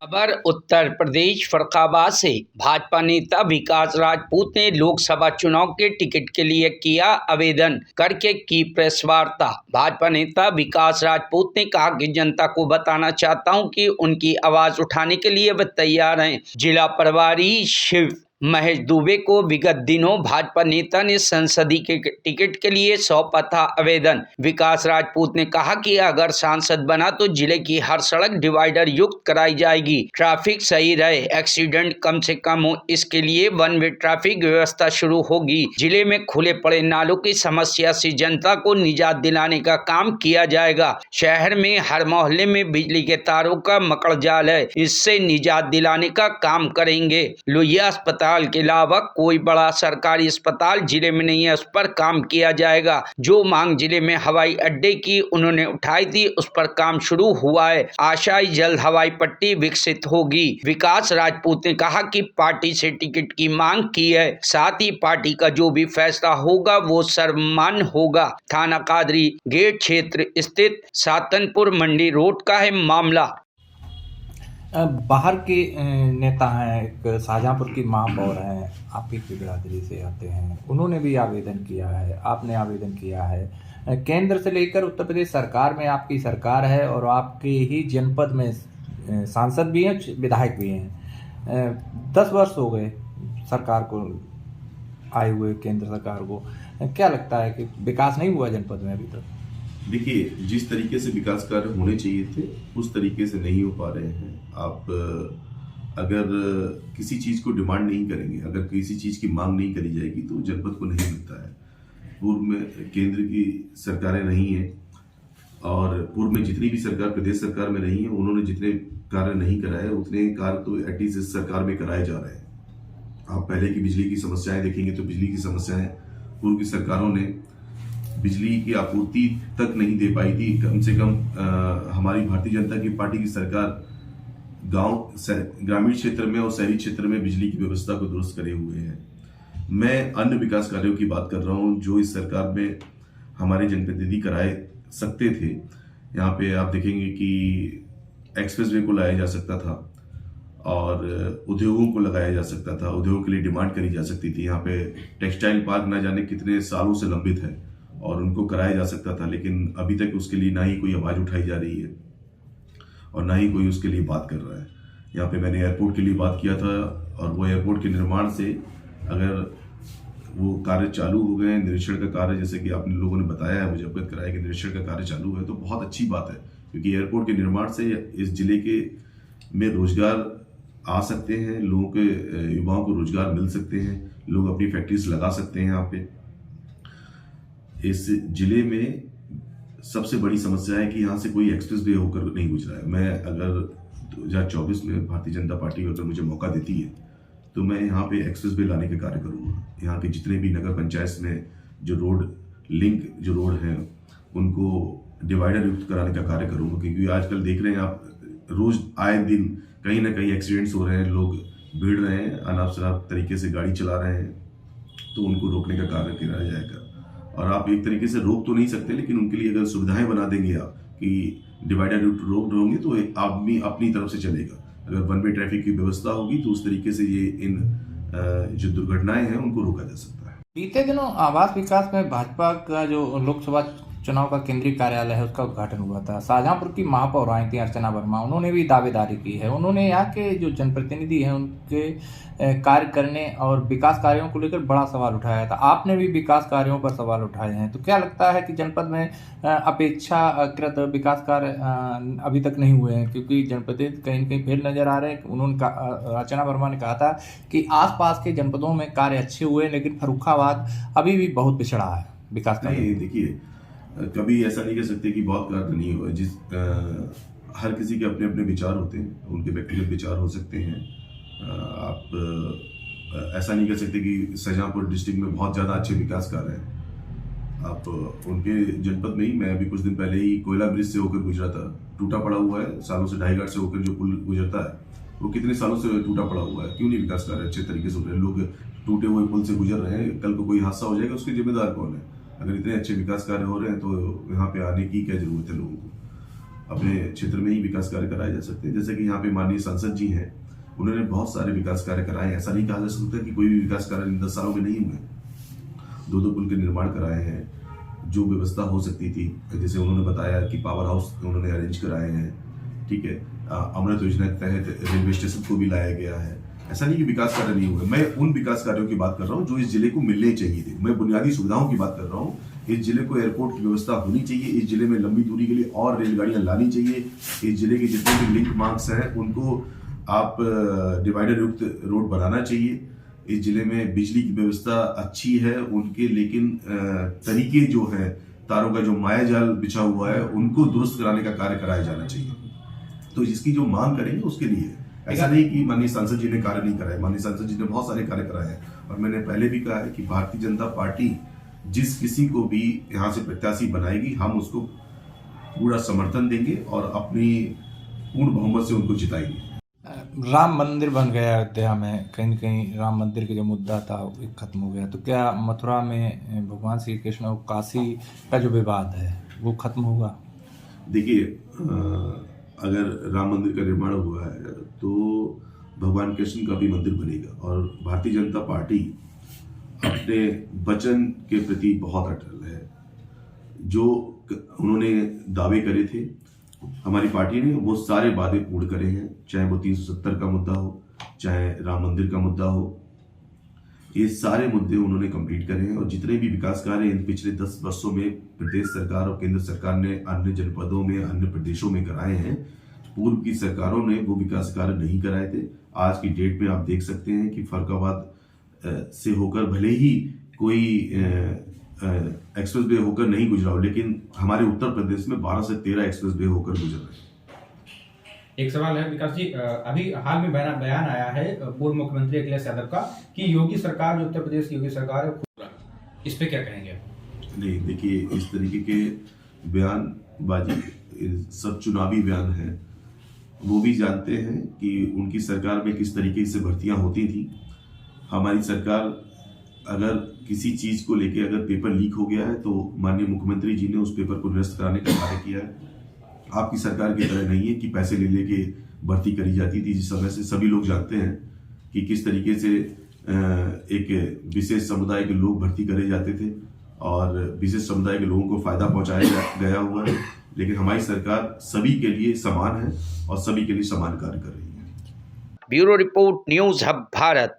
खबर उत्तर प्रदेश फर्रुखाबाद से। भाजपा नेता विकास राजपूत ने लोकसभा चुनाव के टिकट के लिए किया आवेदन, करके की प्रेस वार्ता। भाजपा नेता विकास राजपूत ने कहा कि जनता को बताना चाहता हूं कि उनकी आवाज उठाने के लिए वे तैयार हैं। जिला प्रभारी शिव महेश दुबे को विगत दिनों भाजपा नेता ने संसदीय के टिकट के लिए सौंपा था आवेदन। विकास राजपूत ने कहा कि अगर सांसद बना तो जिले की हर सड़क डिवाइडर युक्त कराई जाएगी, ट्रैफिक सही रहे, एक्सीडेंट कम से कम हो, इसके लिए वन वे ट्रैफिक व्यवस्था शुरू होगी। जिले में खुले पड़े नालों की समस्या से जनता को निजात दिलाने का काम किया जाएगा। शहर में हर मोहल्ले में बिजली के तारों का मकड़ जाल है, इससे निजात दिलाने का काम करेंगे। लोहिया अस्पताल के अलावा कोई बड़ा सरकारी अस्पताल जिले में नहीं है, उस पर काम किया जाएगा। जो मांग जिले में हवाई अड्डे की उन्होंने उठाई थी, उस पर काम शुरू हुआ है। आशा ही जल्द हवाई पट्टी विकसित होगी। विकास राजपूत ने कहा कि पार्टी से टिकट की मांग की है, साथ ही पार्टी का जो भी फैसला होगा वो सर्वमान्य होगा। थाना कादरी गेट क्षेत्र स्थित सातनपुर मंडी रोड का है मामला। बाहर के नेता हैं, एक शाहजहांपुर की महापौर हैं, आप ही की बिरादरी से आते हैं, उन्होंने भी आवेदन किया है, आपने आवेदन किया है। केंद्र से लेकर उत्तर प्रदेश सरकार में आपकी सरकार है और आपके ही जनपद में सांसद भी हैं, विधायक भी हैं। 10 वर्ष हो गए सरकार को आए हुए, केंद्र सरकार को। क्या लगता है कि विकास नहीं हुआ जनपद में अभी तक? देखिए, जिस तरीके से विकास कार्य होने चाहिए थे उस तरीके से नहीं हो पा रहे हैं। आप अगर किसी चीज़ को डिमांड नहीं करेंगे, अगर किसी चीज़ की मांग नहीं करी जाएगी तो जनपद को नहीं मिलता है। पूर्व में केंद्र की सरकारें रही हैं और पूर्व में जितनी भी सरकार प्रदेश सरकार में रही है, उन्होंने जितने कार्य नहीं कराए उतने कार्य तो एटलीस्ट इस सरकार में कराए जा रहे हैं। आप पहले की बिजली की समस्याएं देखेंगे तो बिजली की समस्याएं पूर्व की सरकारों ने बिजली की आपूर्ति तक नहीं दे पाई थी। कम से कम हमारी भारतीय जनता की पार्टी की सरकार ग्रामीण क्षेत्र में और शहरी क्षेत्र में बिजली की व्यवस्था को दुरुस्त करे हुए हैं। मैं अन्य विकास कार्यों की बात कर रहा हूं जो इस सरकार में हमारे जनप्रतिनिधि कराए सकते थे। यहाँ पे आप देखेंगे कि एक्सप्रेसवे को लाया जा सकता था और उद्योगों को लगाया जा सकता था, उद्योगों के लिए डिमांड करी जा सकती थी। यहाँ पे टेक्सटाइल पार्क ना जाने कितने सालों से लंबित है और उनको कराया जा सकता था, लेकिन अभी तक उसके लिए ना ही कोई आवाज उठाई जा रही है और ना ही कोई उसके लिए बात कर रहा है। यहाँ पे मैंने एयरपोर्ट के लिए बात किया था और वो एयरपोर्ट के निर्माण से अगर वो कार्य चालू हो गए, निरीक्षण का कार्य जैसे कि आप लोगों ने बताया है, मुझे अवगत कराया कि निरीक्षण का कार्य चालू है, तो बहुत अच्छी बात है, क्योंकि एयरपोर्ट के निर्माण से इस जिले के में रोजगार आ सकते हैं, लोगों के युवाओं को रोजगार मिल सकते हैं, लोग अपनी फैक्ट्रीज लगा सकते हैं। यहाँ पे इस जिले में सबसे बड़ी समस्या है कि यहाँ से कोई एक्सप्रेस वे होकर नहीं गुजरा है। मैं अगर 2024 में भारतीय जनता पार्टी अगर मुझे मौका देती है तो मैं यहाँ पे एक्सप्रेस वे लाने का कार्य करूँगा। यहाँ के जितने भी नगर पंचायत में जो रोड हैं उनको डिवाइडर युक्त कराने का कार्य करूँगा, क्योंकि आजकल देख रहे हैं आप, रोज आए दिन कहीं ना कहीं एक्सीडेंट्स हो रहे हैं, लोग भिड़ रहे हैं, अनाप शनाप तरीके से गाड़ी चला रहे हैं, तो उनको रोकने का कार्य किया जाएगा। और आप एक तरीके से रोक तो नहीं सकते, लेकिन उनके लिए अगर सुविधाएं बना देंगे आप कि डिवाइडर रोड होंगे तो आदमी अपनी तरफ से चलेगा। अगर वन वे ट्रैफिक की व्यवस्था होगी तो उस तरीके से ये इन जो दुर्घटनाएं हैं उनको रोका जा सकता है। बीते दिनों आवास विकास में भाजपा का जो लोकसभा चुनाव का केंद्रीय कार्यालय है उसका उद्घाटन हुआ था। शाहजहांपुर की महापौर आई थी अर्चना वर्मा, उन्होंने भी दावेदारी की है। उन्होंने यहाँ के जो जनप्रतिनिधि हैं उनके कार्य करने और विकास कार्यों को लेकर बड़ा सवाल उठाया था। आपने भी विकास कार्यों पर सवाल उठाए हैं, तो क्या लगता है कि जनपद में अपेक्षाकृत विकास कार्य अभी तक नहीं हुए हैं? क्योंकि जनप्रतिनिधि कहीं न कहीं फेल नजर आ रहे हैं। उन्होंने अर्चना वर्मा ने कहा था कि आसपास के जनपदों में कार्य अच्छे हुए, लेकिन फर्रुखाबाद अभी भी बहुत पिछड़ा है विकास कार्य। देखिए, कभी ऐसा नहीं कह सकते कि बहुत कार्य नहीं हुआ। हर किसी के अपने अपने विचार होते हैं, उनके व्यक्तिगत विचार हो सकते हैं। आप ऐसा नहीं कह सकते कि शाहजहांपुर डिस्ट्रिक्ट में बहुत ज़्यादा अच्छे विकास कार्य हैं। आप उनके जनपद में ही, मैं अभी कुछ दिन पहले ही कोयला ब्रिज से होकर गुजरा था, टूटा पड़ा हुआ है, सालों से ढाई घाट से होकर जो पुल गुजरता है वो कितने सालों से टूटा पड़ा हुआ है। क्यों नहीं विकास कार्य अच्छे तरीके से हो रहे हैं? लोग टूटे हुए पुल से गुजर रहे हैं, कल को कोई हादसा हो जाएगा, उसके जिम्मेदार कौन है? अगर इतने अच्छे विकास कार्य हो रहे हैं तो यहाँ पे आने की क्या जरूरत है लोगों को? अपने क्षेत्र में ही विकास कार्य कराए जा सकते हैं। जैसे कि यहाँ पे माननीय सांसद जी हैं, उन्होंने बहुत सारे विकास कार्य कराए। ऐसा नहीं कहा जा सकता कि कोई भी विकास कार्य इन 10 सालों में नहीं हुए। 2 पुल के निर्माण कराए हैं, जो व्यवस्था हो सकती थी, जैसे उन्होंने बताया कि पावर हाउस उन्होंने अरेंज कराए हैं, ठीक है। अमृत योजना के तहत रेलवे स्टेशन को भी लाया गया है। ऐसा नहीं कि विकास कार्य नहीं हुए। मैं उन विकास कार्यों की बात कर रहा हूँ जो इस जिले को मिलने चाहिए थे। मैं बुनियादी सुविधाओं की बात कर रहा हूँ। इस जिले को एयरपोर्ट की व्यवस्था होनी चाहिए। इस जिले में लंबी दूरी के लिए और रेलगाड़ियां लानी चाहिए। इस जिले के जितने भी लिंक मार्क्स हैं उनको आप डिवाइडर युक्त रोड बनाना चाहिए। इस जिले में बिजली की व्यवस्था अच्छी है उनके, लेकिन तरीके जो है, तारों का जो माया जाल बिछा हुआ है, उनको दुरुस्त कराने का कार्य कराया जाना चाहिए। तो इसकी जो मांग करेंगे उसके लिए, ऐसा नहीं कि माननीय सांसद जी ने कार्य नहीं कराए। माननीय सांसद जी ने बहुत सारे कार्य कराए हैं। और मैंने पहले भी कहा है कि भारतीय जनता पार्टी जिस किसी को भी यहाँ से प्रत्याशी बनाएगी, हम उसको पूरा समर्थन देंगे और अपनी पूर्ण बहुमत से उनको जिताएंगे। राम मंदिर बन गया अयोध्या में, कहीं न कहीं राम मंदिर का जो मुद्दा था वो खत्म हो गया, तो क्या मथुरा में भगवान श्री कृष्ण और काशी का जो विवाद है वो खत्म होगा? देखिए, अगर राम मंदिर का निर्माण हुआ है तो भगवान कृष्ण का भी मंदिर बनेगा। और भारतीय जनता पार्टी अपने वचन के प्रति बहुत अटल है। जो उन्होंने दावे करे थे, हमारी पार्टी ने वो सारे वादे पूर्ण करे हैं। चाहे वो 370 का मुद्दा हो, चाहे राम मंदिर का मुद्दा हो, ये सारे मुद्दे उन्होंने कंप्लीट करे हैं। और जितने भी विकास कार्य इन पिछले 10 वर्षों में प्रदेश सरकार और केंद्र सरकार ने अन्य जनपदों में, अन्य प्रदेशों में कराए हैं, पूर्व की सरकारों ने वो विकास कार्य नहीं कराए थे। आज की डेट में आप देख सकते हैं कि फर्रुखाबाद से होकर भले ही कोई एक्सप्रेस वे होकर नहीं गुजरा हो, लेकिन हमारे उत्तर प्रदेश में 12 से 13 एक्सप्रेस वे होकर गुजर रहे हैं। एक सवाल है विकास जी, अभी हाल में बयान आया है पूर्व मुख्यमंत्री अखिलेश यादव का कि योगी सरकार, जो उत्तर प्रदेश की योगी सरकार है, इस पे क्या कहेंगे? नहीं, देखिए, इस तरीके के बयानबाजी सब चुनावी बयान है। वो भी जानते हैं कि उनकी सरकार में किस तरीके से भर्तियां होती थी। हमारी सरकार अगर किसी चीज को लेके अगर पेपर लीक हो गया है तो माननीय मुख्यमंत्री जी ने उस पेपर को निरस्त कराने का कार्य किया है। आपकी सरकार की तरह नहीं है कि पैसे ले लेके भर्ती करी जाती थी। जिस समय से सभी लोग जानते हैं कि किस तरीके से एक विशेष समुदाय के लोग भर्ती करे जाते थे और विशेष समुदाय के लोगों को फायदा पहुंचाया गया हुआ है। लेकिन हमारी सरकार सभी के लिए समान है और सभी के लिए समान कार्य कर रही है। Bureau report, news hub Bharat.